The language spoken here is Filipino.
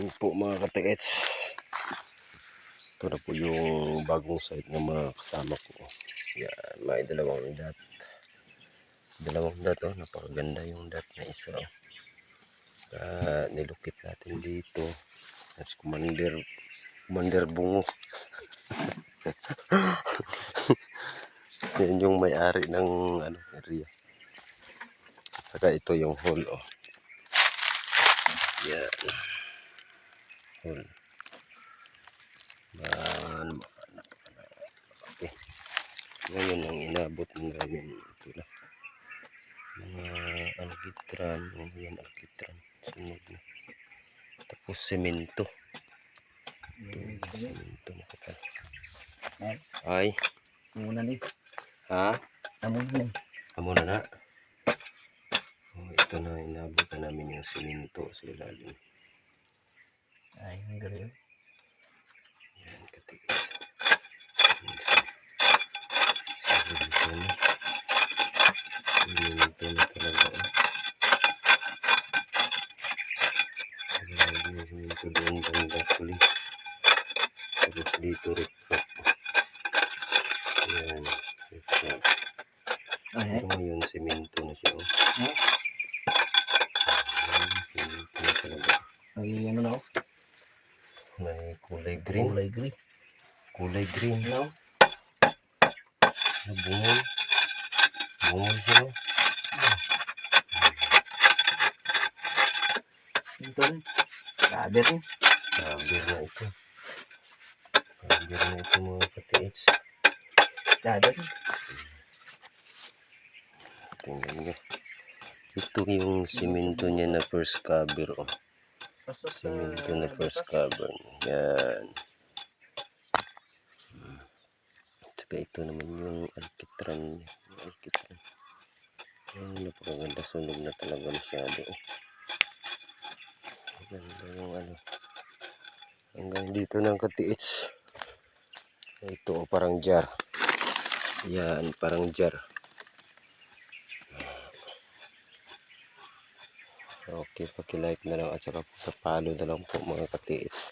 Yan po mga katiits. Ito na po yung bagong site ng mga kasama ko. Yan, may dalawang dot. Dalawang dot, oh. Napakaganda yung dot na isa. Oh. Nilukit natin dito. As Commander Bungo. Yan yung may-ari ng area. Saka ito yung hole. Oh. Yan. Hole. Okay. Ngayon ang inabot namin ito na. Mga alkitran. Yan alkitran. Sunod na. Tapos semento. Ito semento na kapal. Ay. Muna nih. Ha? Amo na. Amo na na. Oh, ito na inabot na namin yung semento sa ilalim. Ay, ang galing. Yan katiis. Semento na talaga. Semento doon banda tuloy. Tapos dito ripot. Yan. Ripot. Ay, Ito yung semento na siya. Semento na talaga. ay, ano na. May kulay green. Kulay green. Kulay green na. Bungol. Bungol siya. Ito rin. Sabi rin. Kabir na ito. Kabir na ito mga katiits. Sabi rin. Tingnan nyo. Ito yung simento niya na first cover. Oh. Simento na first cover. Yan. Saka ito naman yung alkitran niya. Alkitran. Yan, napakaganda. Sunog na talaga masyado. Oh. Ganda yung hanggang dito ng katiits. Ito oh, parang jar. Yan, parang jar. Okay, paki-like na lang at saka pa-follow na lang po mga katiits.